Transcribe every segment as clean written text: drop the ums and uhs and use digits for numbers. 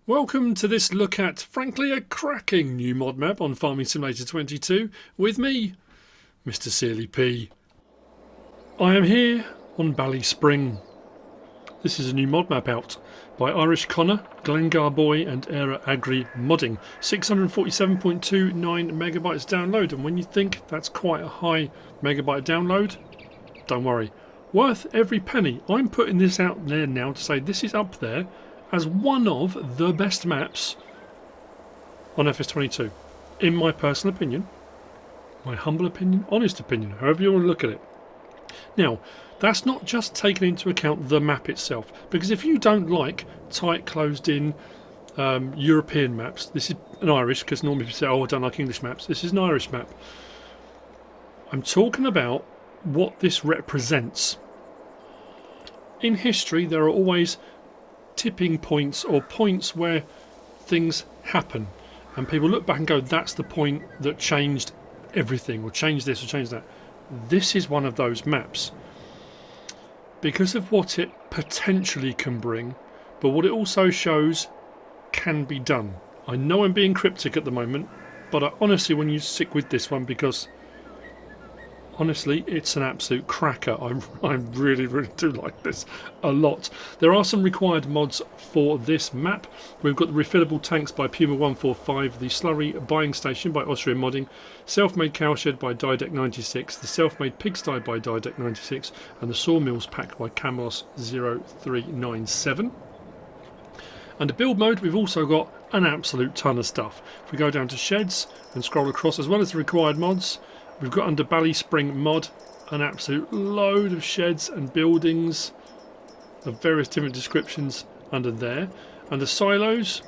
Welcome to this look at, frankly, a cracking new mod map on Farming Simulator 22 with me, MrSealyp. I am here on Ballyspring. This is a new mod map out by Irish Connor, GlengarBoy and Eire Agri Modding. 647.29 megabytes download, and when you think that's quite a high megabyte download, don't worry. Worth every penny. I'm putting this out there now to say this is up there as one of the best maps on FS22, in my personal opinion, my humble opinion, honest opinion, however you want to look at it. Now, that's not just taking into account the map itself, because if you don't like tight, closed-in European maps, this is an Irish, because normally people say, oh, I don't like English maps. This is an Irish map. I'm talking about what this represents. In history, there are always tipping points or points where things happen and people look back and go, that's the point that changed everything, or changed this or changed that. This is one of those maps because of what it potentially can bring, but what it also shows can be done. I know I'm being cryptic at the moment, but I honestly, when you stick with this one, because honestly, it's an absolute cracker. I really, really do like this a lot. There are some required mods for this map. We've got the Refillable tanks by Puma 145, the Slurry buying station by Austria Modding, Selfmade CowShed by Didec96, the Selfmade Pigsty by Didec96, and the Sawmills pack by Camelos 0397. Under build mode, we've also got an absolute ton of stuff. If we go down to sheds and scroll across, as well as the required mods, we've got under Ballyspring mod an absolute load of sheds and buildings of various different descriptions under there. Under silos,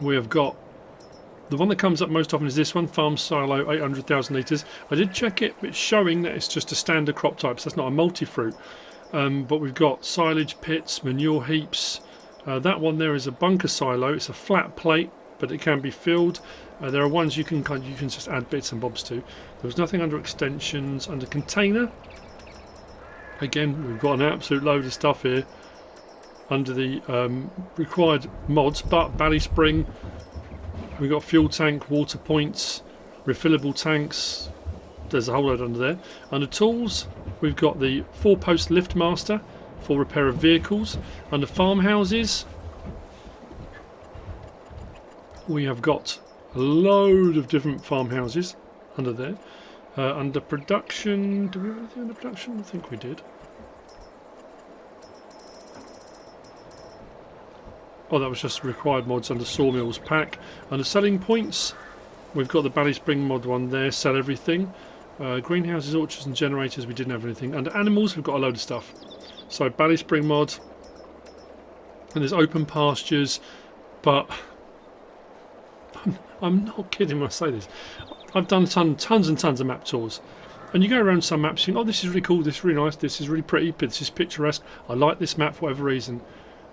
we have got the one that comes up most often is this one, farm silo 800,000 litres. I did check it, it's showing that it's just a standard crop type, so that's not a multi-fruit. But we've got silage pits, manure heaps. That one there is a bunker silo. It's a flat plate, but it can be filled. There are ones you can just add bits and bobs to. There's nothing under extensions. Under container, again, we've got an absolute load of stuff here under the required mods. But Ballyspring, we've got fuel tank, water points, refillable tanks. There's a whole load under there. Under tools, we've got the 4-post lift master for repair of vehicles. Under farmhouses, we have got a load of different farmhouses under there. Under production, do we have anything under production? I think we did. Oh, that was just required mods under Sawmills pack. Under selling points, we've got the Ballyspring mod one there, sell everything. Greenhouses, orchards and generators, we didn't have anything. Under animals, we've got a load of stuff. So Ballyspring mod, and there's open pastures, but I'm not kidding when I say this. I've done tons and tons of map tours, and you go around some maps, you think, oh, this is really cool, this is really nice, this is really pretty, this is picturesque, I like this map for whatever reason.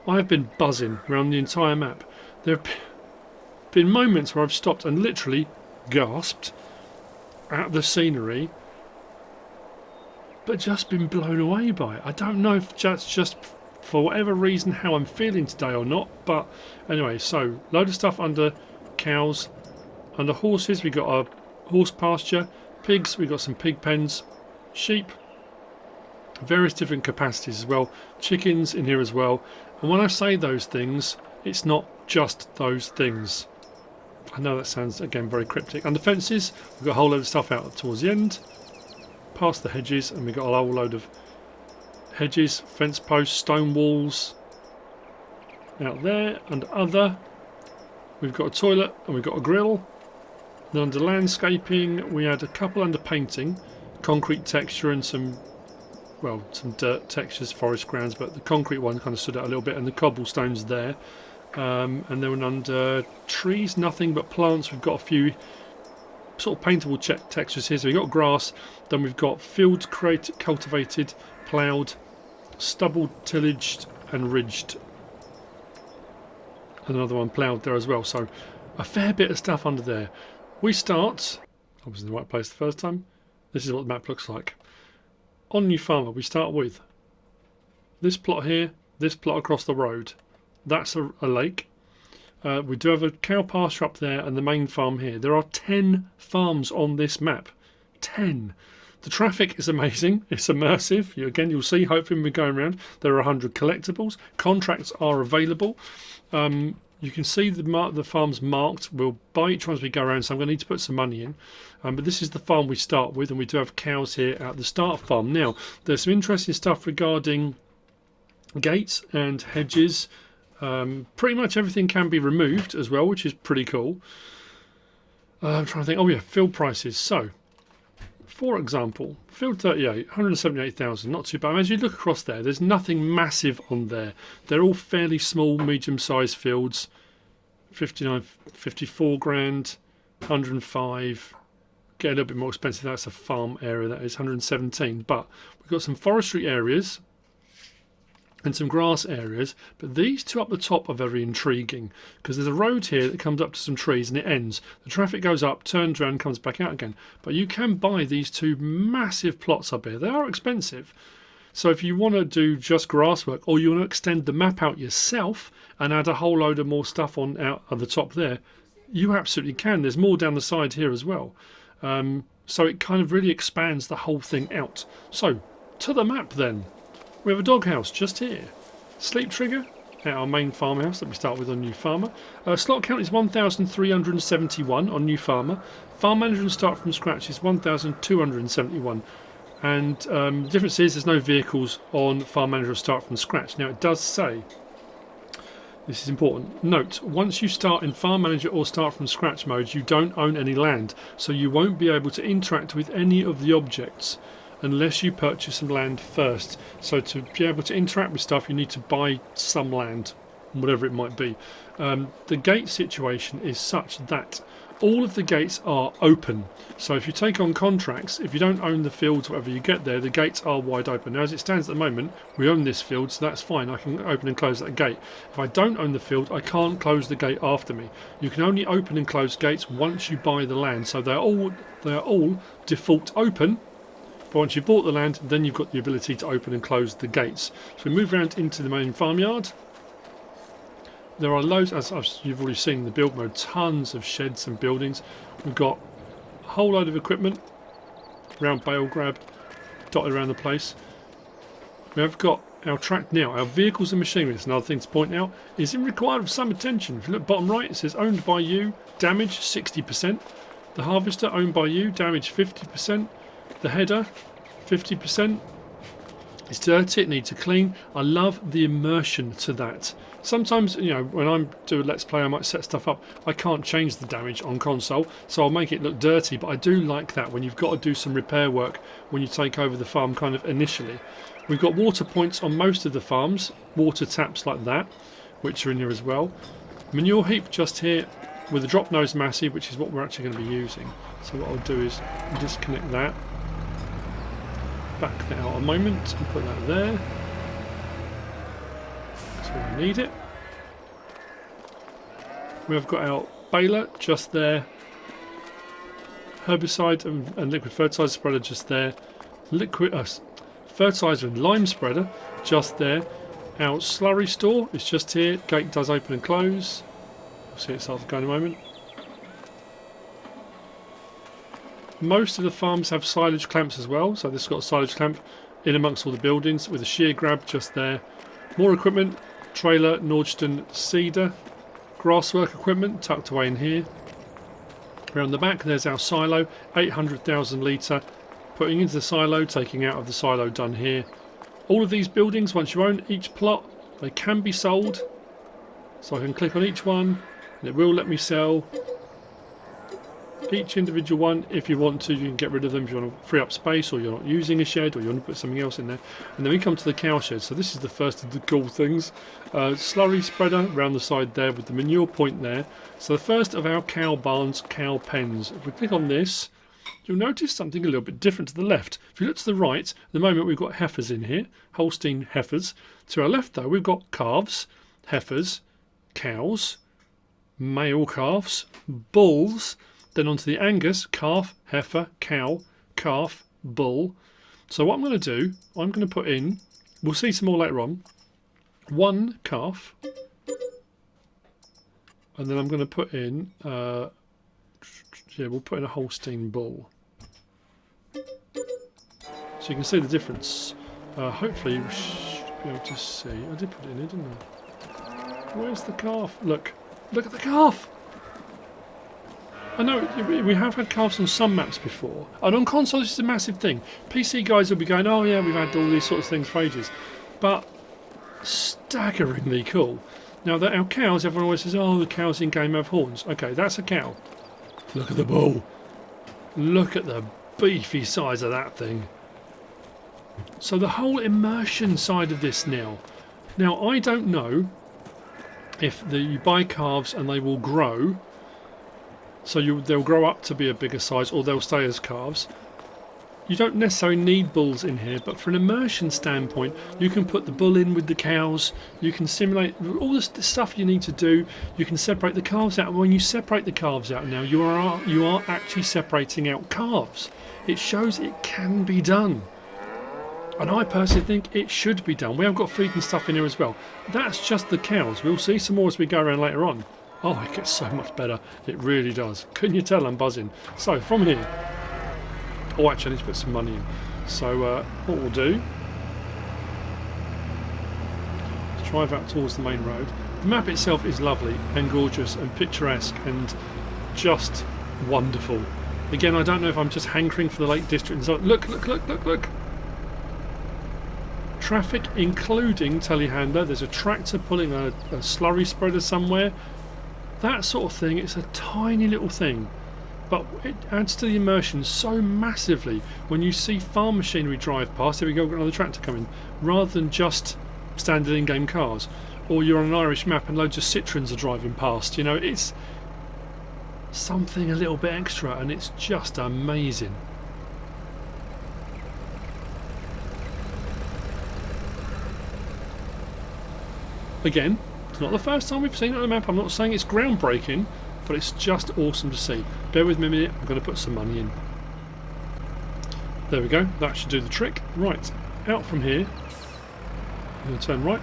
I have been buzzing around the entire map. There have been moments where I've stopped and literally gasped at the scenery, but just been blown away by it. I don't know if that's just for whatever reason how I'm feeling today or not, but anyway, so load of stuff under cows. Under horses, we got a horse pasture. Pigs, we got some pig pens. Sheep, various different capacities as well. Chickens in here as well. And when I say those things, it's not just those things. I know that sounds, again, very cryptic. Under fences, we've got a whole load of stuff out towards the end. Past the hedges, and we've got a whole load of hedges, fence posts, stone walls out there. And other, we've got a toilet and we've got a grill. Then under landscaping, we had a couple under painting, concrete texture and some dirt textures, forest grounds, but the concrete one kind of stood out a little bit, and the cobblestones there. And then under trees, nothing but plants. We've got a few sort of paintable textures here. So we've got grass, then we've got fields cultivated, ploughed, stubble tillaged and ridged. And another one ploughed there as well. So a fair bit of stuff under there. We start, I was in the right place the first time. This is what the map looks like. On New Farmer, we start with this plot here, this plot across the road. That's a lake. We do have a cow pasture up there and the main farm here. There are 10 farms on this map. 10. The traffic is amazing. It's immersive. You'll see, hopefully, when we're going around, there are 100 collectibles. Contracts are available. You can see the farms marked. We'll buy each one as we go around, so I'm going to need to put some money in. But this is the farm we start with, and we do have cows here at the start farm. Now, there's some interesting stuff regarding gates and hedges. Pretty much everything can be removed as well, which is pretty cool. I'm trying to think. Oh yeah, field prices. So, for example, field 38, 178,000, not too bad. As you look across there, there's nothing massive on there. They're all fairly small, medium-sized fields. 59, 54 grand, 105. Get a little bit more expensive. That's a farm area. That is 117. But we've got some forestry areas and some grass areas, but these two up the top are very intriguing because there's a road here that comes up to some trees and it ends. The traffic goes up, turns around, comes back out again. But you can buy these two massive plots up here. They are expensive. So if you want to do just grass work, or you want to extend the map out yourself and add a whole load of more stuff on out at the top there, you absolutely can. There's more down the side here as well. So it kind of really expands the whole thing out. So to the map then. We have a doghouse just here. Sleep trigger at our main farmhouse that we start with on New Farmer. Slot count is 1,371 on New Farmer. Farm manager and start from scratch is 1,271. And the difference is there's no vehicles on farm manager or start from scratch. Now it does say, this is important, note, once you start in farm manager or start from scratch mode, you don't own any land. So you won't be able to interact with any of the objects unless you purchase some land first. So to be able to interact with stuff, you need to buy some land, whatever it might be. The gate situation is such that all of the gates are open. So if you take on contracts, if you don't own the fields, whatever you get there, the gates are wide open. Now as it stands at the moment, we own this field, so that's fine. I can open and close that gate. If I don't own the field, I can't close the gate after me. You can only open and close gates once you buy the land. So they are all default open. But once you've bought the land, then you've got the ability to open and close the gates. So we move around into the main farmyard. There are loads, as you've already seen in the build mode, tons of sheds and buildings. We've got a whole load of equipment around bale grab, dotted around the place. We have got our track now. Our vehicles and machinery, that's another thing to point out, is in required of some attention. If you look bottom right, it says owned by you, damage 60%. The harvester owned by you, damage 50%. The header, 50%. It's dirty, it needs a clean. I love the immersion to that. Sometimes, you know, when I'm doing Let's Play, I might set stuff up. I can't change the damage on console, so I'll make it look dirty, but I do like that when you've got to do some repair work when you take over the farm kind of initially. We've got water points on most of the farms, water taps like that, which are in here as well. Manure heap just here with a drop nose massive, which is what we're actually going to be using. So what I'll do is disconnect that. Back that out a moment and put that there. That's where we need it. We've got our baler just there. Herbicide and liquid fertilizer spreader just there. Liquid fertilizer and lime spreader just there. Our slurry store is just here. Gate does open and close. We'll see it starts going in a moment. Most of the farms have silage clamps as well, so this has got a silage clamp in amongst all the buildings with a shear grab just there. More equipment, trailer, Nordstrom seeder, grasswork equipment tucked away in here. Around the back there's our silo, 800,000 litre, putting into the silo, taking out of the silo done here. All of these buildings, once you own each plot, they can be sold. So I can click on each one and it will let me sell each individual one. If you want to, you can get rid of them if you want to free up space, or you're not using a shed, or you want to put something else in there. And then we come to the cow shed. So this is the first of the cool things. Slurry spreader around the side there with the manure point there. So the first of our cow barns, cow pens. If we click on this, you'll notice something a little bit different to the left. If you look to the right, at the moment we've got heifers in here, Holstein heifers. To our left though, we've got calves, heifers, cows, male calves, bulls. Then onto the Angus, calf, heifer, cow, calf, bull. So what I'm going to do, I'm going to put in, we'll see some more later on, one calf, And then I'm going to put in, yeah, we'll put in a Holstein bull. So you can see the difference. Hopefully we should be able to see. I did put it in here, didn't I? Where's the calf? Look. Look at the calf! I know, we have had calves on some maps before. And on console this is a massive thing. PC guys will be going, oh yeah, we've had all these sorts of things for ages. But staggeringly cool. Now that our cows, everyone always says, oh, the cows in game have horns. Okay, that's a cow. Look at the bull. Look at the beefy size of that thing. So the whole immersion side of this now. Now I don't know if you buy calves and they will grow. So they'll grow up to be a bigger size or they'll stay as calves. You don't necessarily need bulls in here, but from an immersion standpoint, you can put the bull in with the cows, you can simulate all the stuff you need to do, you can separate the calves out, and when you separate the calves out now, you are actually separating out calves. It shows it can be done. And I personally think it should be done. We have got feed and stuff in here as well. That's just the cows. We'll see some more as we go around later on. Oh, it gets so much better. It really does. Couldn't you tell I'm buzzing? So, from here... Oh, actually, I need to put some money in. So, what we'll do is drive out towards the main road. The map itself is lovely and gorgeous and picturesque and just wonderful. Again, I don't know if I'm just hankering for the Lake District. And so, look, look, look, look, look. Traffic, including telehandler. There's a tractor pulling a slurry spreader somewhere. That sort of thing. It's a tiny little thing. But it adds to the immersion so massively when you see farm machinery drive past. Here we go, we've got another tractor coming. Rather than just standard in-game cars. Or you're on an Irish map and loads of Citroens are driving past. You know, it's something a little bit extra and it's just amazing. Again, it's not the first time we've seen it on the map. I'm not saying it's groundbreaking, but it's just awesome to see. Bear with me a minute, I'm going to put some money in. There we go, that should do the trick. Right, out from here. I'm going to turn right.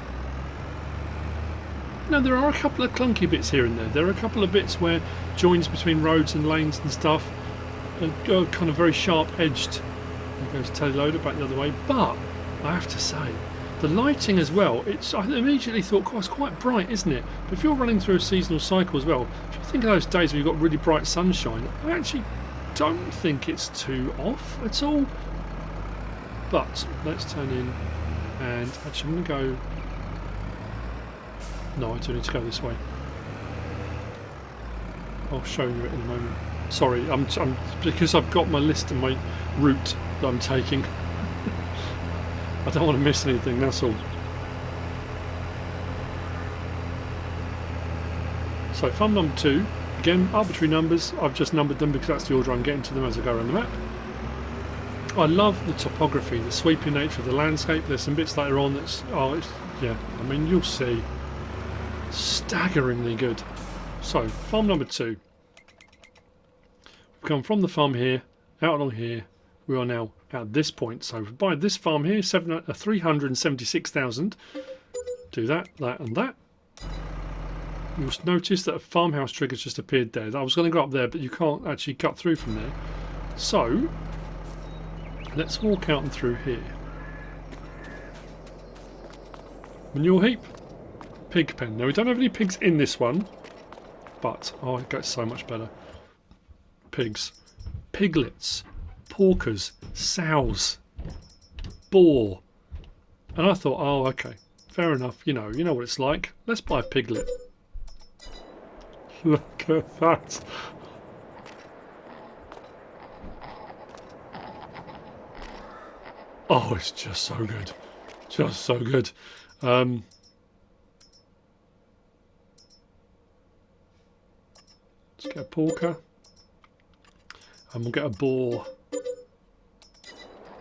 Now there are a couple of clunky bits here and there. There are a couple of bits where joins between roads and lanes and stuff are kind of very sharp edged. There goes teleloader back the other way. But I have to say, the lighting as well, I immediately thought, oh, it's quite bright, isn't it? But if you're running through a seasonal cycle as well, if you think of those days where you've got really bright sunshine, I actually don't think it's too off at all. But let's turn in and actually I'm going to go... No, I do need to go this way. I'll show you it in a moment. Sorry, I'm because I've got my list and my route that I'm taking. I don't want to miss anything, that's all. So farm number 2, again arbitrary numbers, I've just numbered them because that's the order I'm getting to them as I go around the map. I love the topography, the sweeping nature of the landscape. There's some bits later on that's, yeah, I mean you'll see, staggeringly good. So farm number 2. We've come from the farm here, out along here. We are now at this point. So by this farm here, 376,000. Do that, that and that. You'll notice that a farmhouse trigger's just appeared there. I was going to go up there, but you can't actually cut through from there. So let's walk out and through here. Manure heap. Pig pen. Now we don't have any pigs in this one, but oh, it gets so much better. Pigs. Piglets. Porkers, sows, boar, and I thought, oh, okay, fair enough. You know what it's like. Let's buy a piglet. Look at that! Oh, it's just so good, just so good. Let's get a porker, and we'll get a boar.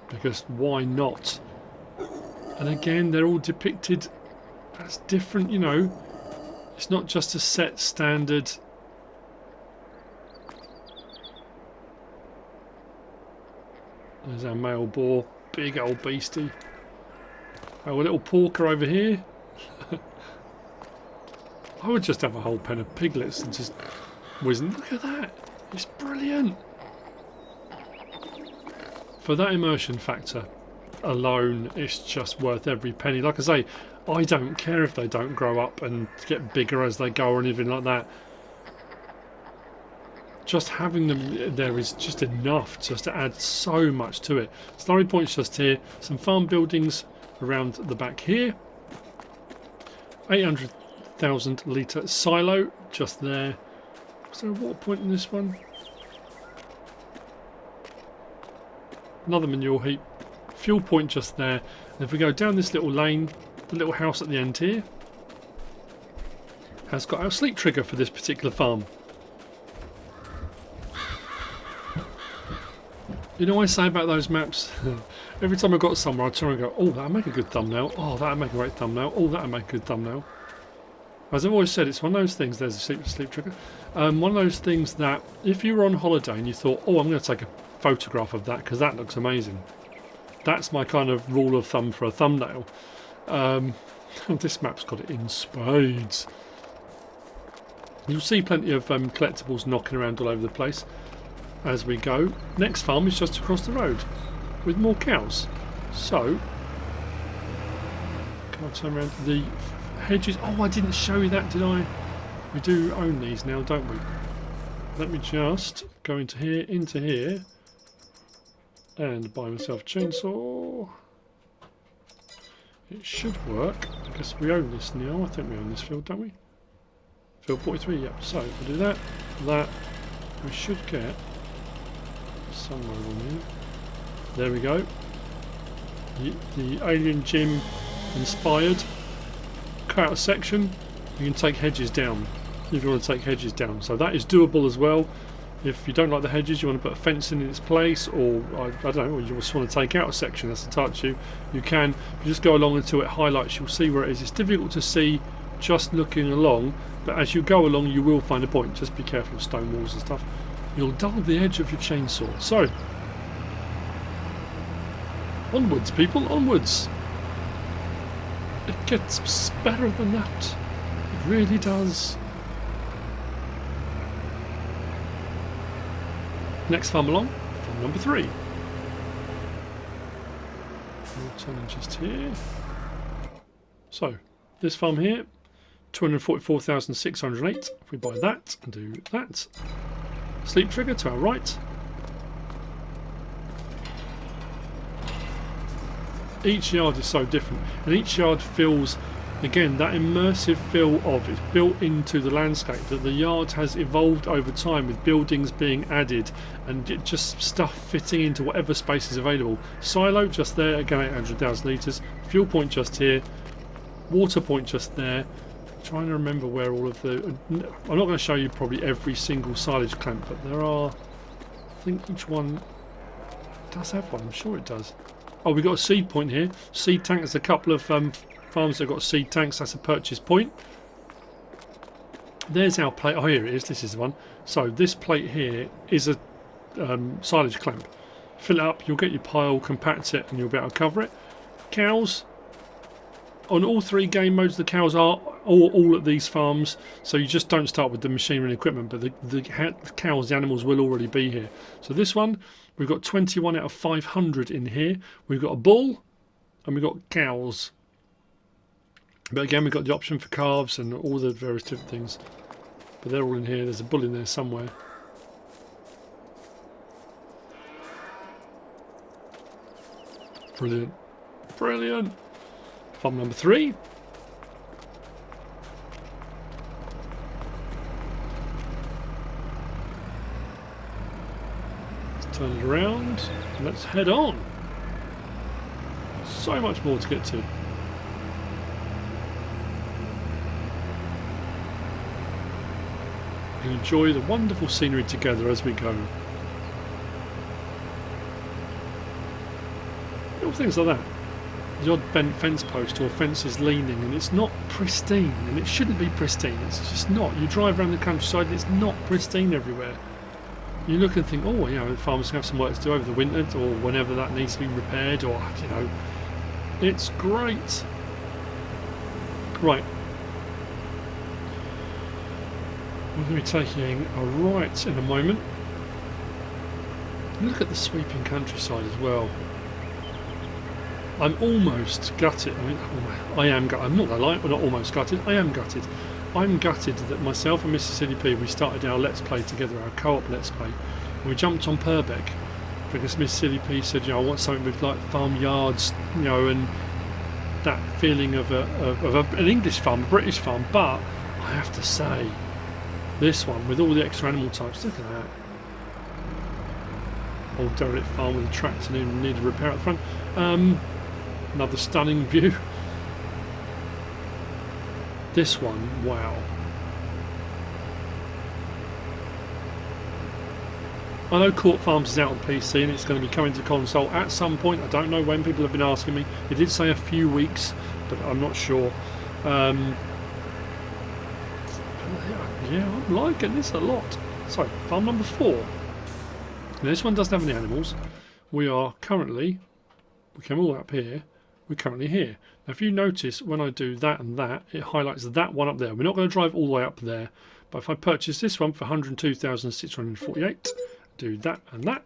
Because why not? And again, they're all depicted as different, you know. It's not just a set standard. There's our male boar, big old beastie. Our little porker over here. I would just have a whole pen of piglets and just whiz. Look at that! It's brilliant. For that immersion factor alone, it's just worth every penny. Like I say, I don't care if they don't grow up and get bigger as they go or anything like that. Just having them there is just enough just to add so much to it. Slurry points just here. Some farm buildings around the back here. 800,000 litre silo just there. Is there a water point in this one? Another manure heap. Fuel point just there. And if we go down this little lane, the little house at the end here has got our sleep trigger for this particular farm. You know what I say about those maps? Every time I got somewhere I try and go, oh, that'll make a good thumbnail. Oh, that'll make a great thumbnail. Oh, that'll make a good thumbnail. As I've always said, it's one of those things, there's a sleep trigger. One of those things that if you were on holiday and you thought, oh, I'm going to take a photograph of that because that looks amazing. That's my kind of rule of thumb for a thumbnail. This map's got it in spades. You'll see plenty of collectibles knocking around all over the place as we go. Next farm is just across the road with more cows. So, can I turn around to the hedges? Oh, I didn't show you that, did I? We do own these now, don't we? Let me just go into here, and buy myself a chainsaw. It should work. I guess we own this now. I think we own this field, don't we? Field 43, yep. So, if we do that, we should get somewhere on here. There we go. The Alien Gym inspired. Cut out a section. You can take hedges down if you want to take hedges down. So that is doable as well. If you don't like the hedges, you want to put a fence in its place, or I don't know, or you just want to take out a section, that's entirely to you. You can. If you just go along until it highlights, you'll see where it is. It's difficult to see just looking along, but as you go along, you will find a point. Just be careful of stone walls and stuff. You'll dull the edge of your chainsaw. So, onwards, people, onwards. It gets better than that. It really does. Next farm along, farm number 3. We'll turn in just here. So, this farm here, 244,608. If we buy that and do that. Sleep trigger to our right. Each yard is so different, and each yard feels, again, that immersive feel of it's built into the landscape, that the yard has evolved over time with buildings being added and it just stuff fitting into whatever space is available. Silo just there, again 800,000 litres. Fuel point just here. Water point just there. I'm trying to remember where all of the... I'm not going to show you probably every single silage clamp, but there are... I think each one does have one, I'm sure it does. Oh, we've got a seed point here. Seed tank, there's a couple of farms that have got seed tanks, that's a purchase point. There's our plate. Oh, here it is, this is the one. So this plate here is a silage clamp. Fill it up, you'll get your pile, compact it, and you'll be able to cover it. Cows. On all 3 game modes, the cows are all at these farms, so you just don't start with the machinery and equipment, but the cows, the animals will already be here. So this one, we've got 21 out of 500 in here. We've got a bull, and we've got cows. But again, we've got the option for calves and all the various different things. But they're all in here. There's a bull in there somewhere. Brilliant. Brilliant. Farm number 3. Let's turn it around and let's head on. So much more to get to. And enjoy the wonderful scenery together as we go. Little things like that. The odd bent fence post or fence is leaning and it's not pristine, and it shouldn't be pristine. It's just not. You drive around the countryside and it's not pristine everywhere. You look and think, oh, you know, the farmers have some work to do over the winter or whenever that needs to be repaired, or, you know, it's great. Right. We're going to be taking a right in a moment. Look at the sweeping countryside as well. I'm almost gutted. I mean, I am gutted. I'm not going to lie, we're not almost gutted. I am gutted. I'm gutted that myself and MrSealyp, we started our Let's Play together, our co-op Let's Play. And we jumped on Purbeck because MrSealyp said, you know, I want something with like farmyards, you know, and that feeling of an English farm, a British farm. But I have to say, this one with all the extra animal types, look at that. Old derelict farm with a tractor needed repair at the front. Another stunning view. This one, wow. I know Court Farms is out on PC and it's going to be coming to console at some point. I don't know when. People have been asking me. It did say a few weeks, but I'm not sure. Yeah, I'm liking this a lot. So, farm number 4. Now, this one doesn't have any animals. We came all the way up here. We're currently here. Now, if you notice, when I do that and that, it highlights that one up there. We're not going to drive all the way up there, but if I purchase this one for 102,648, do that and that,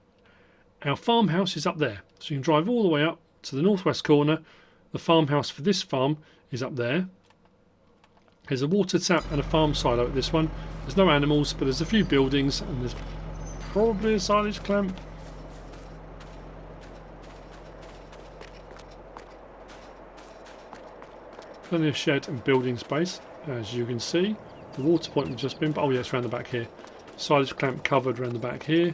our farmhouse is up there. So you can drive all the way up to the northwest corner. The farmhouse for this farm is up there. There's a water tap and a farm silo at this one. There's no animals, but there's a few buildings, and there's probably a silage clamp. Plenty of shed and building space, as you can see. The water point we've just been, oh yeah, it's around the back here. Silage clamp covered around the back here.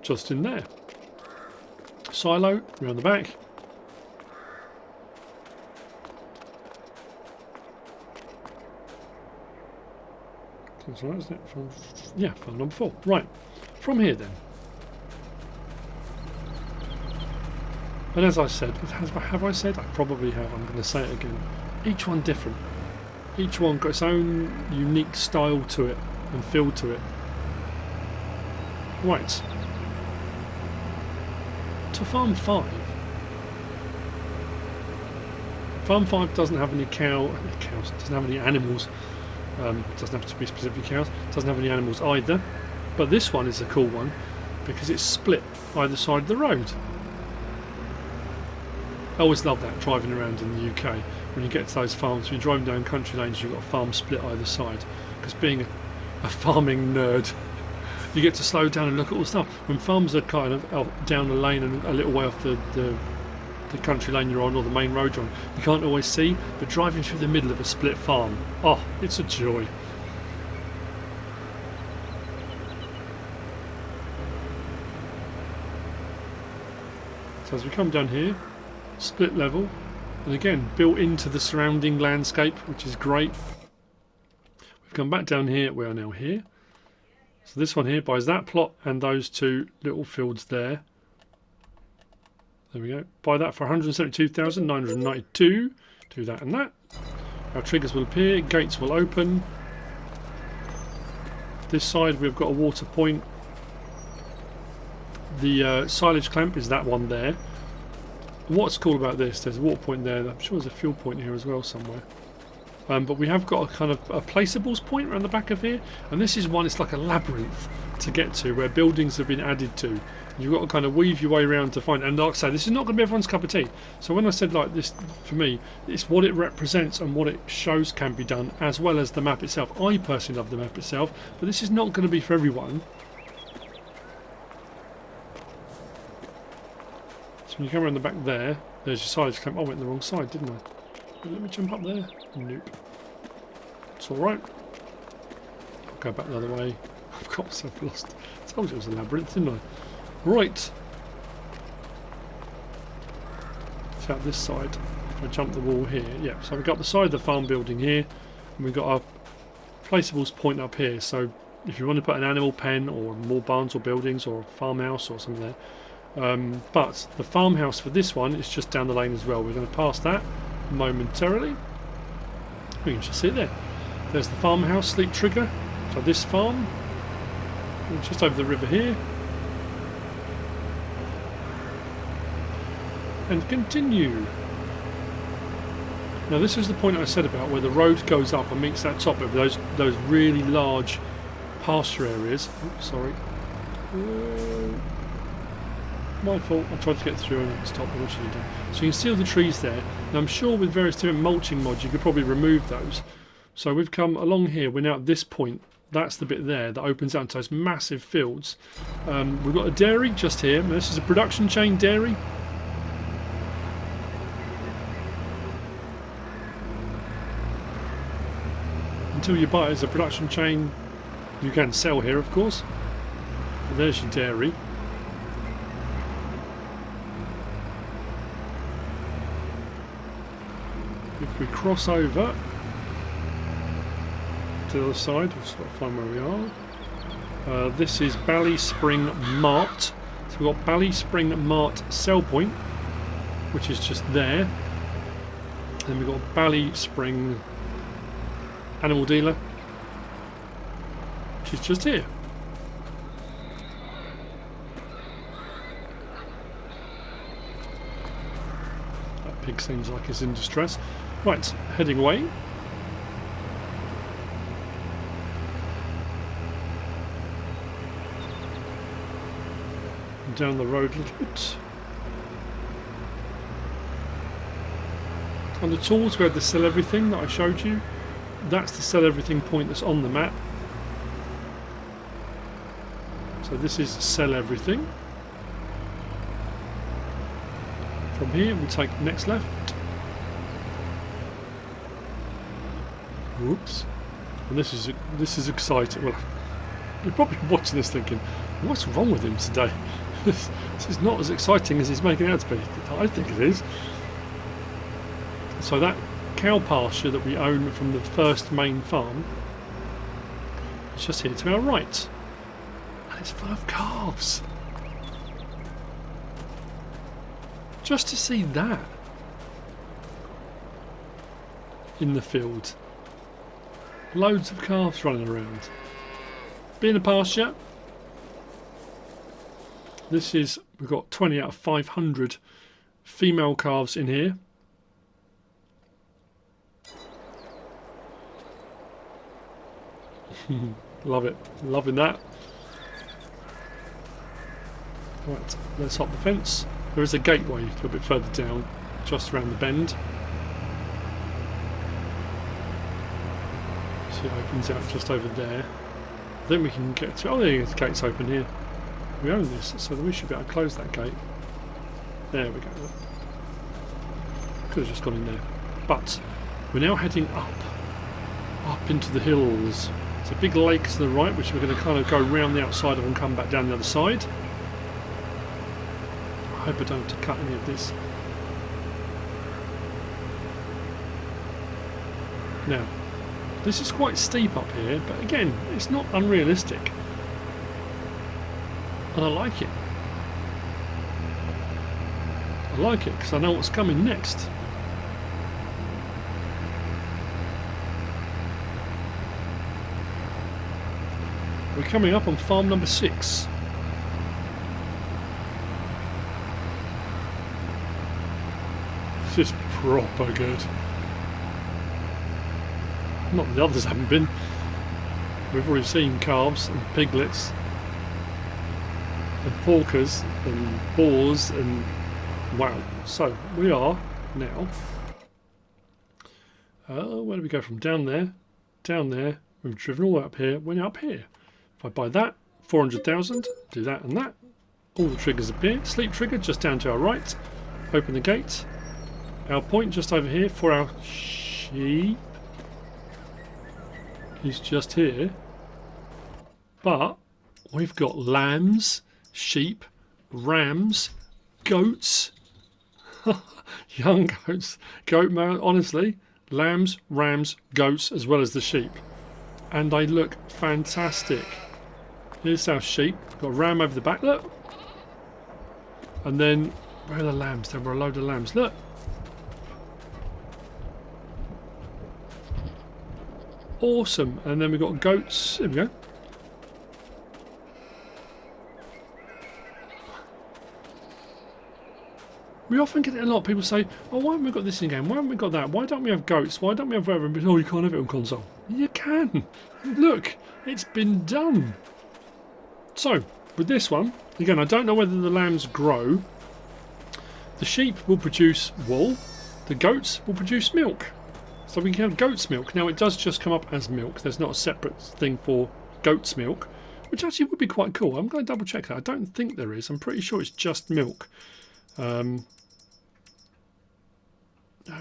Just in there. Silo around the back. That's right, isn't it? Yeah, farm number 4. Right, from here then. And as I said, have I said? I probably have. I'm going to say it again. Each one different. Each one got its own unique style to it and feel to it. Right. To farm 5. Farm 5 doesn't have any cows, doesn't have any animals. It doesn't have to be specifically cows. It doesn't have any animals either. But this one is a cool one because it's split either side of the road. I always love that driving around in the UK when you get to those farms. When you're driving down country lanes, you've got farms split either side. Because being a farming nerd, you get to slow down and look at all the stuff. When farms are kind of out down the lane and a little way off the country lane you're on or the main road you're on, you can't always see, but driving through the middle of a split farm, oh, it's a joy. So as we come down here, split level, and again built into the surrounding landscape, which is great. We've come back down here, we are now here. So this one here buys that plot and those 2 little fields there. There we go. Buy that for 172,992. Do that and that. Our triggers will appear. Gates will open. This side we've got a water point. The silage clamp is that one there. And what's cool about this, there's a water point there. I'm sure there's a fuel point here as well somewhere. But we have got a kind of a placeables point around the back of here. And this is one, it's like a labyrinth to get to where buildings have been added to. You've got to kind of weave your way around to find, and like I say, this is not going to be everyone's cup of tea. So when I said like this, for me, it's what it represents and what it shows can be done, as well as the map itself. I personally love the map itself, but this is not going to be for everyone. So when you come around the back there, there's your silage clamp. I went the wrong side, didn't I? Let me jump up there. Nope. It's alright. I'll go back the other way. I've got myself lost. I told you it was a labyrinth, didn't I? Right. So out this side, if I jump the wall here, yeah. So we've got the side of the farm building here, and we've got our placeables point up here. So if you want to put an animal pen or more barns or buildings or a farmhouse or something there. But the farmhouse for this one is just down the lane as well. We're going to pass that momentarily. We can just see it there. There's the farmhouse sleep trigger for this farm. Just over the river here. And continue. Now this is the point I said about where the road goes up and meets that top bit with those really large pasture areas. Oops, sorry. My fault. I tried to get through and it stopped. What should I do? So you can see all the trees there. Now I'm sure with various different mulching mods you could probably remove those. So we've come along here. We're now at this point. That's the bit there that opens out into those massive fields. We've got a dairy just here. Now, this is a production chain dairy. Until you buy it as a production chain, you can sell here, of course. But there's your dairy. If we cross over to the other side, we've just got to find where we are. This is Ballyspring Mart. So we've got Ballyspring Mart sell point, which is just there. Then we've got Ballyspring Animal Dealer, which is just here. That pig seems like it's in distress. Right, heading away. Down the road a little bit. On the tools we had the sell everything that I showed you. That's the sell everything point that's on the map. So this is sell everything. From here we take next left. Whoops. And this is exciting. Well, you're probably watching this thinking, what's wrong with him today? This is not as exciting as he's making it out to be. I think it is. So that cow pasture that we own from the first main farm is just here to our right. And it's full of calves. Just to see that in the field. Loads of calves running around. Being a pasture. This is, we've got 20 out of 500 female calves in here. Love it, loving that. Right, let's hop the fence. There is a gateway a little bit further down, just around the bend. See, it opens out just over there. Then we can get to, oh there the gate's open here. We own this, so we should be able to close that gate. There we go. Could have just gone in there. But we're now heading up into the hills. It's a big lake to the right, which we're going to kind of go round the outside of and come back down the other side. I hope I don't have to cut any of this. Now, this is quite steep up here, but again, it's not unrealistic. And I like it. I like it because I know what's coming next. We're coming up on farm number 6. This is proper good. Not that the others haven't been. We've already seen calves and piglets and porkers and boars and wow. So we are now where do we go from? Down there, we've driven all the way up here, we're now up here. If I buy that, 400,000, do that and that, all the triggers appear. Sleep trigger just down to our right, open the gate. Our point just over here for our sheep is just here, but we've got lambs, sheep, rams, goats, young goats, goat man, honestly, lambs, rams, goats, as well as the sheep. And they look fantastic. Here's our sheep. We've got a ram over the back, look. And then, where are the lambs? There were a load of lambs, look. Awesome. And then we've got goats. There we go. We often get it a lot. People say, oh, why haven't we got this in game? Why haven't we got that? Why don't we have goats? Why don't we have whatever? Oh, you can't have it on console. You can. Look, it's been done. So, with this one, again, I don't know whether the lambs grow. The sheep will produce wool. The goats will produce milk. So we can have goat's milk. Now, it does just come up as milk. There's not a separate thing for goat's milk, which actually would be quite cool. I'm going to double check that. I don't think there is. I'm pretty sure it's just milk. I'm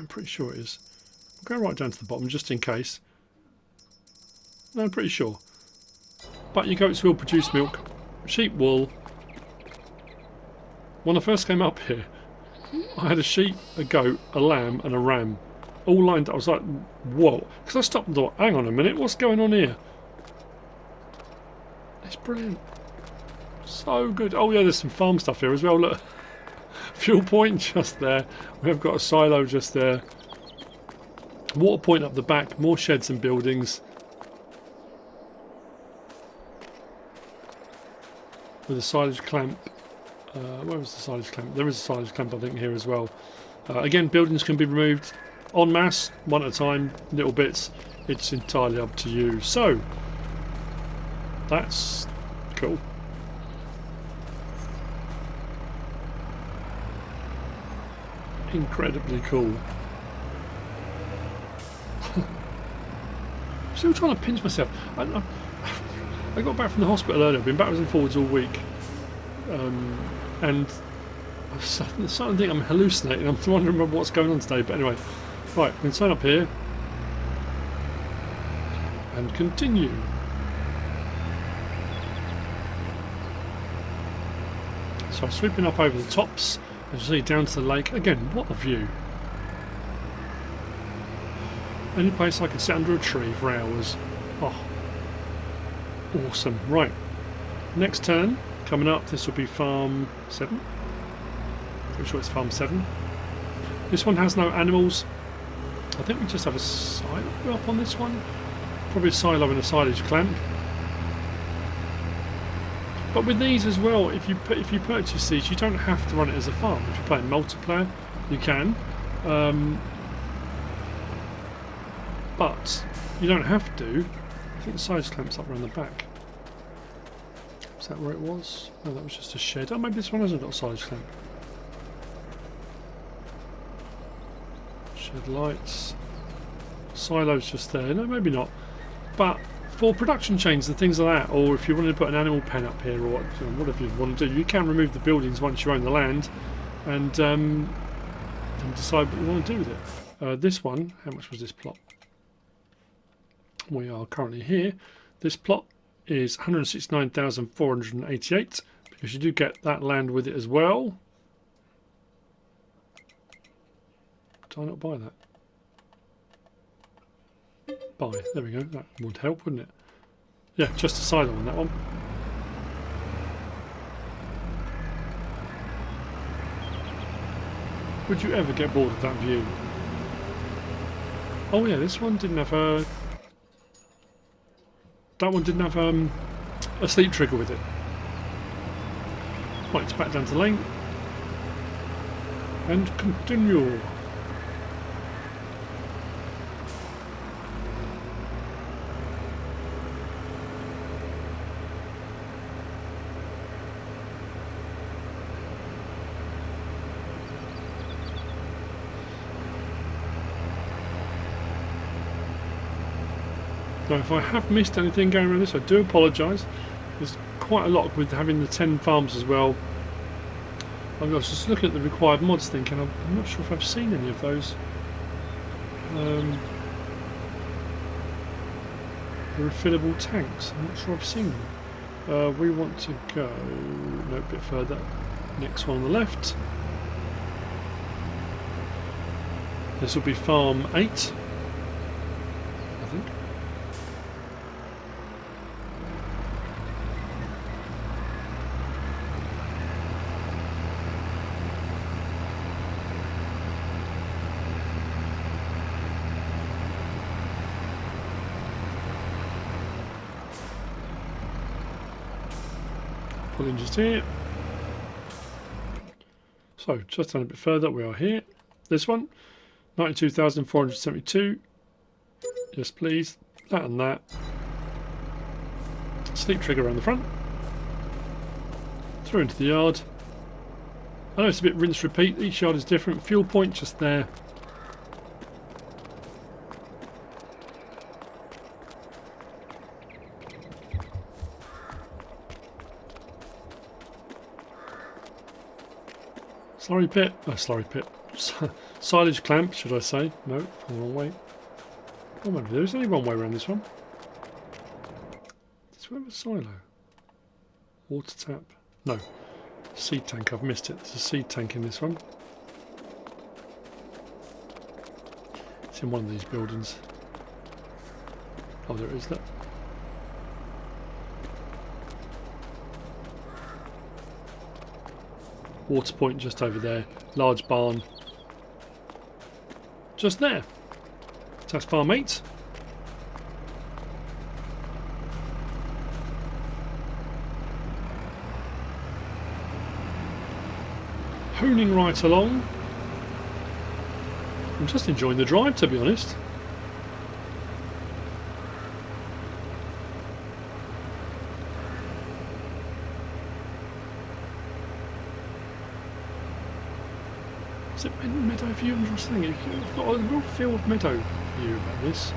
pretty sure it is. I'll go right down to the bottom just in case. No, I'm pretty sure. But your goats will produce milk, sheep wool. When I first came up here, I had a sheep, a goat, a lamb and a ram. All lined up. I was like, whoa. Because I stopped and thought, hang on a minute, what's going on here? It's brilliant. So good. Oh yeah, there's some farm stuff here as well. Look. Fuel point just there. We have got a silo just there. Water point up the back. More sheds and buildings. With a silage clamp. Where was the silage clamp? There is a silage clamp I think here as well. Again, buildings can be removed en masse, one at a time, little bits. It's entirely up to you. So, that's cool. Incredibly cool. Still trying to pinch myself. I got back from the hospital earlier. I've been backwards and forwards all week, and I'm starting to think I'm hallucinating. I'm trying to remember what's going on today. But anyway, right, we can sign up here and continue. So I'm sweeping up over the tops. As you see, down to the lake. Again, what a view. Any place I could sit under a tree for hours. Oh, awesome. Right, next turn coming up. This will be farm 7. Pretty sure it's farm 7. This one has no animals. I think we just have a silo up on this one. Probably a silo and a silage clamp. But with these as well, if you purchase these, you don't have to run it as a farm. If you're playing multiplayer, you can, but you don't have to. I think the silage clamp's up around the back. Is that where it was? No, that was just a shed. Oh, maybe this one hasn't got a silage clamp. Shed lights. Silo's just there. No, maybe not. But for production chains and things like that, or if you want to put an animal pen up here, or whatever you want to do, you can remove the buildings once you own the land, and decide what you want to do with it. This one, how much was this plot? We are currently here. This plot is 169,488 because you do get that land with it as well. Did I not buy that? Buy. There we go. That would help, wouldn't it? Yeah, just a silo on that one. Would you ever get bored of that view? Oh yeah, this one didn't have a... That one didn't have a sleep trigger with it. Right, it's back down to the lane. And continue. Now, if I have missed anything going around this, I do apologise. There's quite a lot with having the 10 farms as well. I was just looking at the required mods thinking, I'm not sure if I've seen any of those. The refillable tanks, I'm not sure I've seen them. We want to go a bit further. Next one on the left. This will be farm 8, I think. Pulling just here. So just down a bit further, we are here. This one, 92,472. Yes, please. That and that. Sleep trigger around the front. Through into the yard. I know it's a bit rinse repeat. Each yard is different. Fuel point just there. Slurry pit. Oh, slurry pit. Silage clamp, should I say? No, the wrong way. Oh, maybe there's only one way around this one. Does we have a silo? Water tap? No. Seed tank, I've missed it. There's a seed tank in this one. It's in one of these buildings. Oh, there it is, look. Water point just over there. Large barn. Just there. That's farm 8. Hooning right along. I'm just enjoying the drive, to be honest. Is it meadow view? I'm just thinking, I've got a real feel of meadow view about this.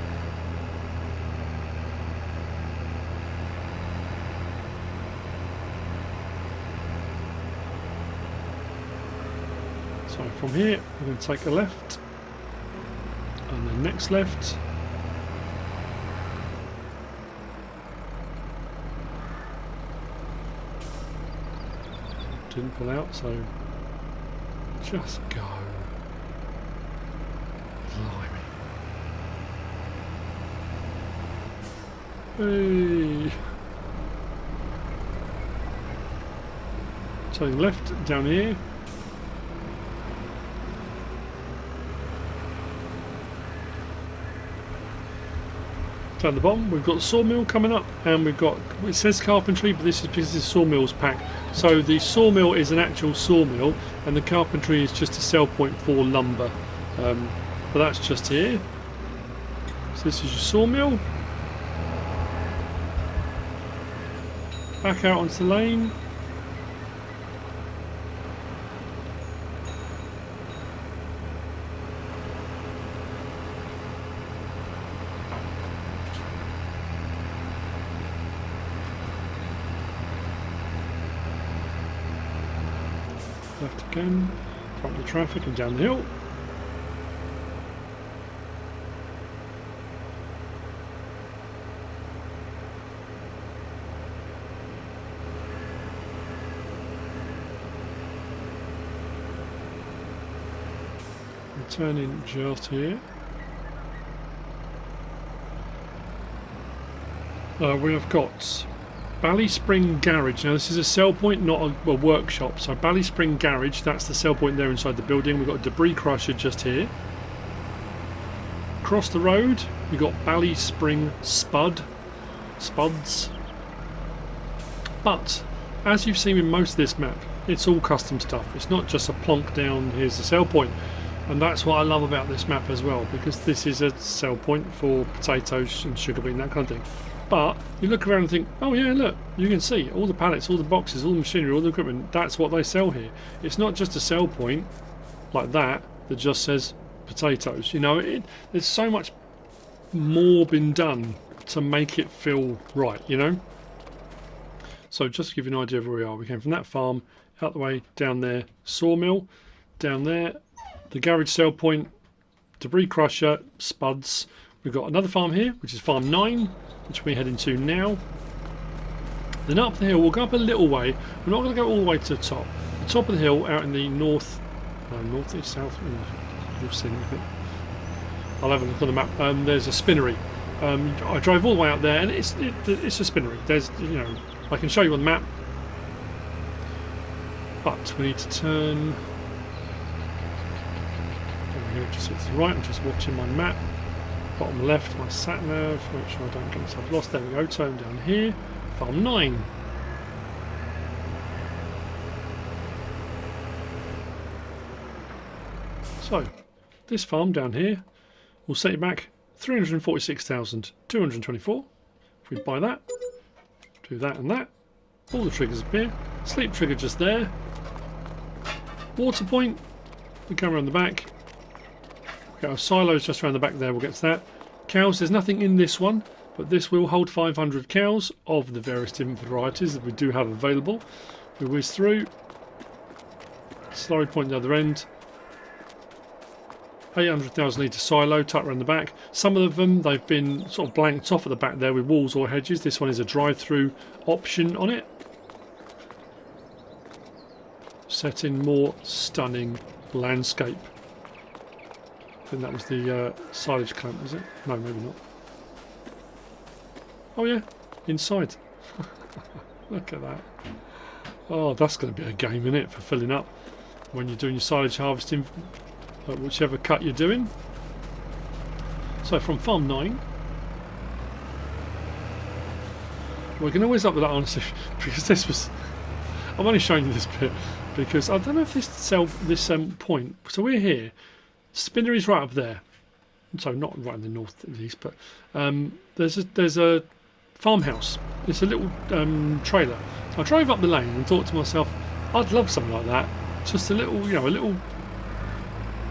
So from here, we're going to take a left, and the next left. Didn't pull out, so just go. Blimey. Hey. Turning left down here. Down the bottom, we've got the sawmill coming up, and we've got, it says carpentry, but this is because this is sawmills pack. So the sawmill is an actual sawmill, and the carpentry is just a sell point for lumber. But that's just here. So this is your sawmill. Back out onto the lane. Left again, front of the traffic and down the hill. Turning just here. We have got Ballyspring Garage. Now this is a sell point, not a workshop. So Ballyspring Garage, that's the sell point there inside the building. We've got a debris crusher just here. Across the road, we've got Ballyspring Spuds. But as you've seen in most of this map, it's all custom stuff. It's not just a plonk down, here's the sell point. And that's what I love about this map as well, because this is a sell point for potatoes and sugar bean, that kind of thing. But you look around and think, oh yeah, look, you can see all the pallets, all the boxes, all the machinery, all the equipment, that's what they sell here. It's not just a sell point like that just says potatoes. You know, there's so much more been done to make it feel right, you know. So just to give you an idea of where we are, we came from that farm, out the way, down there, sawmill, down there, the garage sell point, debris crusher, spuds. We've got another farm here, which is farm 9, which we're heading to now. Then up the hill, we'll go up a little way. We're not going to go all the way to the top. The top of the hill, out in the north, no, northeast, south. You've seen it. I'll have a look on the map. There's a spinnery. I drove all the way out there, and it's a spinnery. There's, you know, I can show you on the map, but we need to turn. Just to the right, I'm just watching my map. Bottom left, my sat nav, make sure I don't get myself lost. There we go, turn down here. Farm 9. So this farm down here will set you back 346,224. If we buy that, do that and that, all the triggers appear. Sleep trigger just there. Water point, we come around the back. Okay, our silos just around the back there, we'll get to that. Cows, there's nothing in this one, but this will hold 500 cows of the various different varieties that we do have available. We whiz through. Slurry point the other end. 800,000 litre silo tucked around the back. Some of them, they've been sort of blanked off at the back there with walls or hedges. This one is a drive-through option on it. Set in more stunning landscape. I think that was the silage clamp, was it? No, maybe not. Oh yeah, inside. Look at that. Oh, that's going to be a game, isn't it, for filling up when you're doing your silage harvesting, whichever cut you're doing. So from farm 9, we're going to whiz up with that answer because this was. I'm only showing you this bit because I don't know if this point. So we're here. Spinnery's right up there. So not right in the north at least, but there's a farmhouse. It's a little trailer. So I drove up the lane and thought to myself, I'd love something like that. Just a little, a little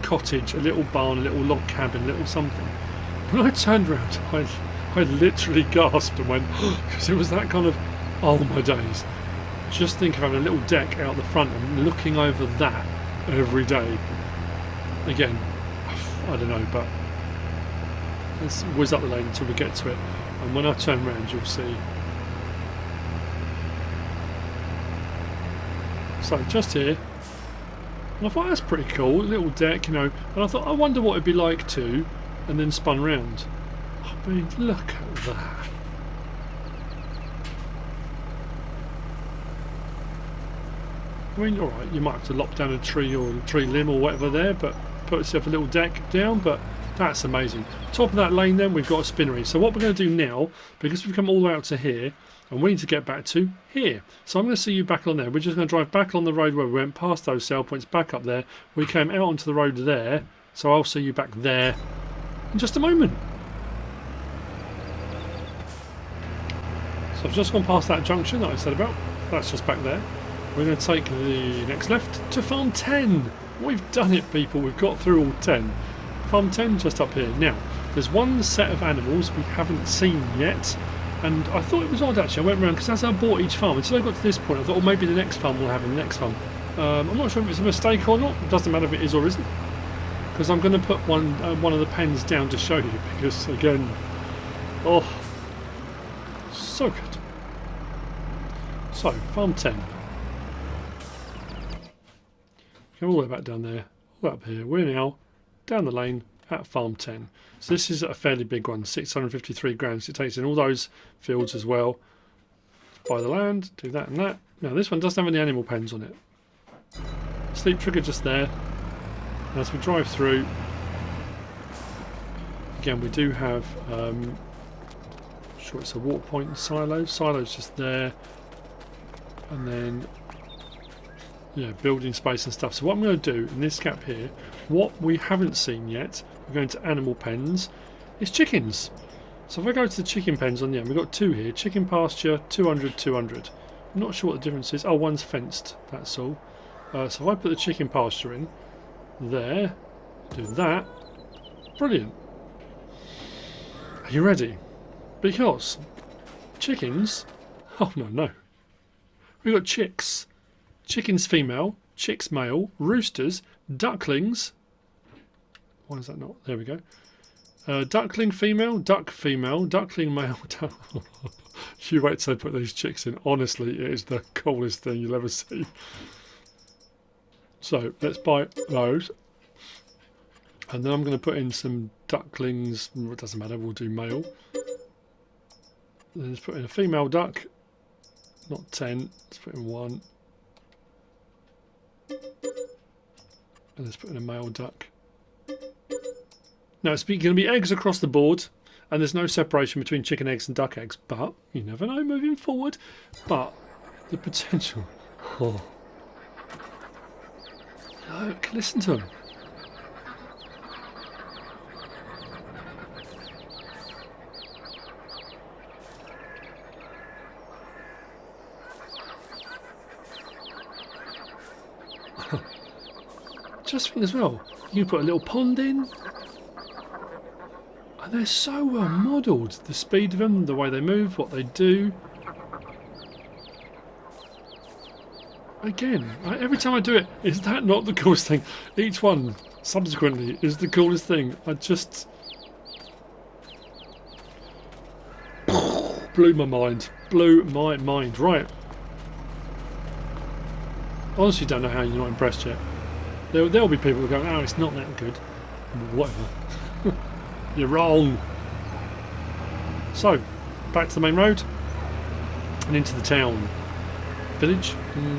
cottage, a little barn, a little log cabin, a little something. When I turned around, I literally gasped and went, because it was that kind of, oh my days. Just think of having a little deck out the front and looking over that every day. Again, I don't know, but let's whiz up the lane until we get to it. And when I turn around, you'll see. So just here. And I thought that's pretty cool, a little deck, And I thought, I wonder what it'd be like to, and then spun round. I mean, look at that. I mean, alright, you might have to lop down a tree or a tree limb or whatever there, but put yourself a little deck down, but that's amazing. Top of that lane then, we've got a spinnery. So what we're going to do now, because we've come all the way out to here, and we need to get back to here. So I'm going to see you back on there. We're just going to drive back on the road where we went past those sale points, back up there. We came out onto the road there, so I'll see you back there in just a moment. So I've just gone past that junction that I said about. That's just back there. We're going to take the next left to farm 10. We've done it, people. We've got through all 10. Farm 10 just up here. Now, there's one set of animals we haven't seen yet. And I thought it was odd actually. I went around because as I bought each farm, until I got to this point, I thought, well, maybe the next farm will have in the next farm. I'm not sure if it's a mistake or not. It doesn't matter if it is or isn't. Because I'm going to put one of the pens down to show you. Because again, oh, so good. So, farm 10. Go all the way back down there, all the way up here. We're now down the lane at farm 10. So this is a fairly big one, 653 grand. So it takes in all those fields as well. Buy the land, do that and that. Now this one doesn't have any animal pens on it. Sleep trigger just there. And as we drive through, again we do have, sure it's a water point and silo. Silo's just there. And then, yeah, building space and stuff. So what I'm going to do in this gap here, what we haven't seen yet, we're going to animal pens, is chickens. So if I go to the chicken pens on the end, we've got two here, chicken pasture, 200, 200. I'm not sure what the difference is. Oh, one's fenced, that's all. So if I put the chicken pasture in, there, do that, brilliant. Are you ready? Because chickens, oh no, we've got chicks. Chickens female, chicks male, roosters, ducklings. Why is that not? There we go. Duckling female, duckling male. You wait till I put these chicks in. Honestly, it is the coolest thing you'll ever see. So let's buy those. And then I'm going to put in some ducklings. It doesn't matter, we'll do male. Then let's put in a female duck. Not 10, let's put in 1. And let's put in a male duck. Now it's going to be eggs across the board, and there's no separation between chicken eggs and duck eggs, but you never know moving forward. But the potential. Oh. Look, listen to them. just think as well, you put a little pond in, and they're so well modelled. The speed of them, the way they move, what they do. Again, every time I do it, is that not the coolest thing? Each one, subsequently, is the coolest thing. I just... blew my mind. Blew my mind. Right. Honestly don't know how you're not impressed yet. There'll be people who go, oh, it's not that good. Whatever. You're wrong. So, back to the main road and into the town. Village?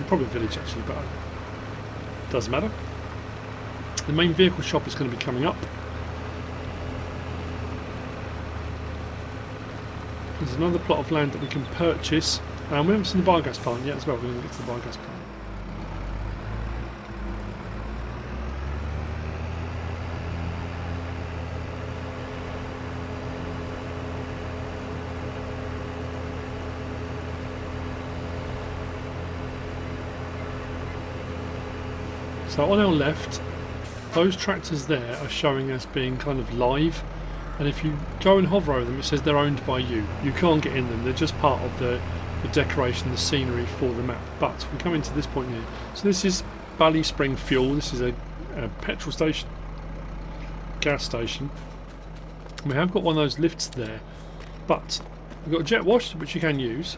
Probably village actually, but it doesn't matter. The main vehicle shop is going to be coming up. There's another plot of land that we can purchase. And we haven't seen the biogas plant yet as well. We're going to get to the biogas plant. So on our left, those tractors there are showing as being kind of live, and if you go and hover over them, it says they're owned by you. You can't get in them, they're just part of the decoration, the scenery for the map. But we come into this point here. So this is Ballyspring fuel, this is a petrol station, gas station. We have got one of those lifts there, but we've got a jet wash, which you can use.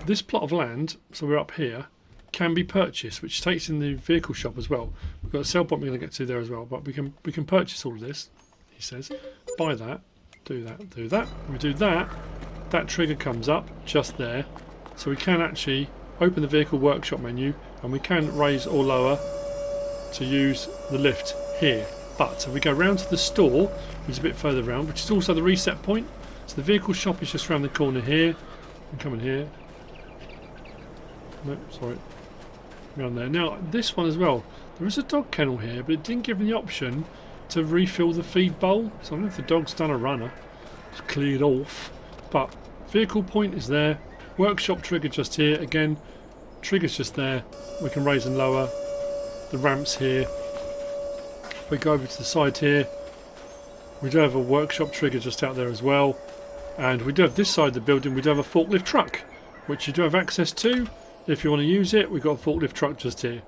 This plot of land, so we're up here, can be purchased, which takes in the vehicle shop as well. We've got a sell point we're going to get to there as well, but we can purchase all of this. He says, buy that, do that, do that. When we do that, that trigger comes up just there, so we can actually open the vehicle workshop menu and we can raise or lower to use the lift here. But if we go round to the store, which is a bit further round, which is also the reset point, so the vehicle shop is just round the corner here. I'm coming here. No, sorry. Around there. Now this one as well, there is a dog kennel here, but it didn't give me the option to refill the feed bowl, so I don't know if the dog's done a runner, it's cleared off. But vehicle point is there, workshop trigger just here, again trigger's just there, we can raise and lower the ramps here. If we go over to the side here, we do have a workshop trigger just out there as well, and we do have this side of the building, we do have a forklift truck which you do have access to. If you want to use it, we've got a forklift truck just here.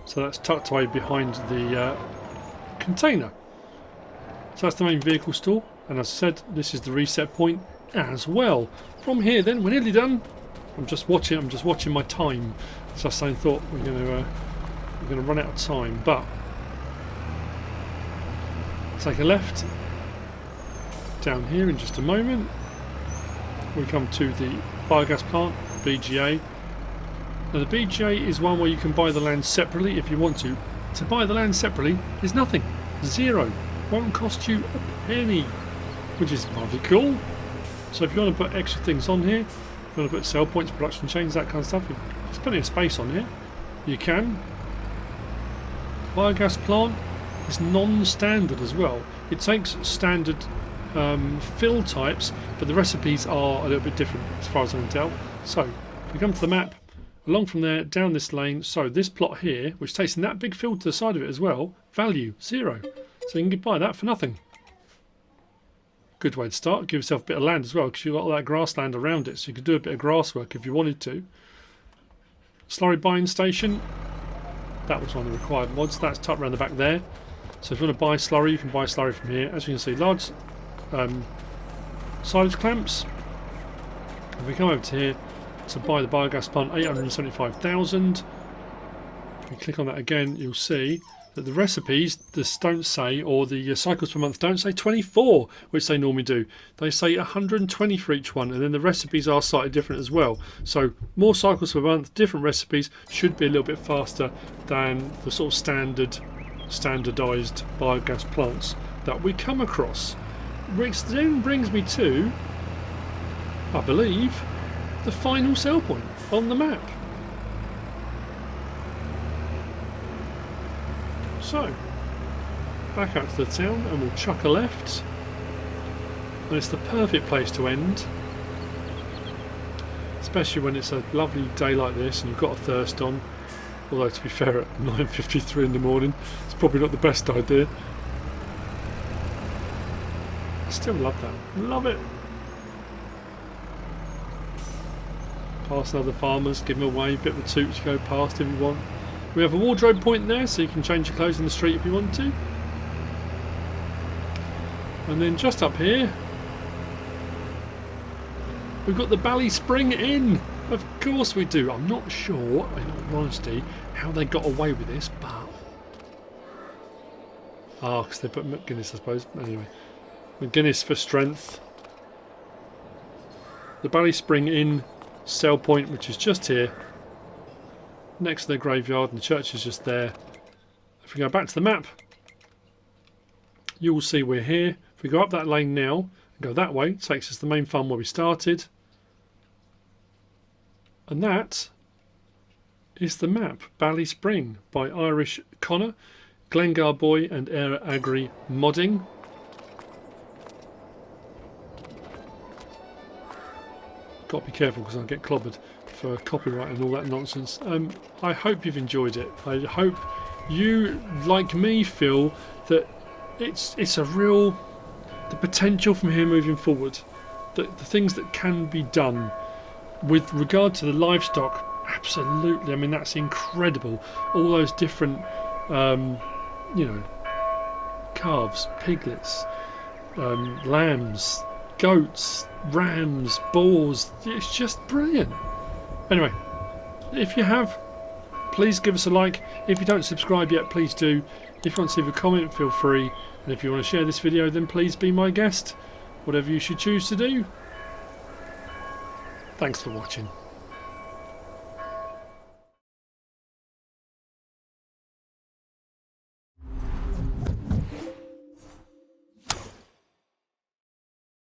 So that's tucked away behind the container. So that's the main vehicle store. And as I said, this is the reset point as well. From here then, we're nearly done. I'm just watching my time. So I thought we're going to run out of time. But take a left. Down here in just a moment. We come to the biogas plant, BGA. Now the BGA is one where you can buy the land separately if you want to. To buy the land separately is nothing. Zero. Won't cost you a penny. Which is rather cool. So if you want to put extra things on here, if you want to put sell points, production chains, that kind of stuff, there's plenty of space on here. You can. Biogas plant is non-standard as well. It takes standard fill types, but the recipes are a little bit different as far as I can tell. So if we come to the map, along from there, down this lane, so this plot here, which takes in that big field to the side of it as well, value, 0. So you can buy that for nothing. Good way to start, give yourself a bit of land as well, because you've got all that grassland around it, so you could do a bit of grass work if you wanted to. Slurry buying station, that was one of the required mods, that's tucked around the back there. So if you want to buy slurry, you can buy slurry from here. As you can see, large silage clamps. If we come over to here, to buy the biogas plant, 875,000. If you click on that again, you'll see that the recipes just don't say, or the cycles per month don't say 24, which they normally do. They say 120 for each one, and then the recipes are slightly different as well. So more cycles per month, different recipes, should be a little bit faster than the sort of standardised biogas plants that we come across. Which then brings me to, I believe, the final sell point on the map. So, back out to the town and we'll chuck a left. And it's the perfect place to end. Especially when it's a lovely day like this and you've got a thirst on. Although to be fair, at 9:53 in the morning, it's probably not the best idea. I still love that. Love it. Past other farmers, give them away, bit of a toot to go past if you want. We have a wardrobe point there, so you can change your clothes in the street if you want to. And then just up here, we've got the Ballyspring Inn. Of course we do. I'm not sure, in all honesty, how they got away with this, but... Ah, because they put McGuinness, I suppose. Anyway, McGuinness for strength. The Ballyspring Inn sell point, which is just here, next to the graveyard, and the church is just there. If we go back to the map, you will see we're here. If we go up that lane now and go that way, it takes us to the main farm where we started. And that is the map, Ballyspring, by Irish Connor, GlengarBoy and Eire Agri Modding. Got to be careful because I'll get clobbered for copyright and all that nonsense. I hope you've enjoyed it. I hope you, like me, feel that it's a real... the potential from here moving forward, the things that can be done with regard to the livestock, absolutely. I mean, that's incredible. All those different, you know, calves, piglets, lambs, goats, rams, boars. It's just brilliant. Anyway, if you have, please give us a like. If you don't subscribe yet, please do. If you want to leave a comment, feel free. And if you want to share this video, then please be my guest. Whatever you should choose to do. Thanks for watching.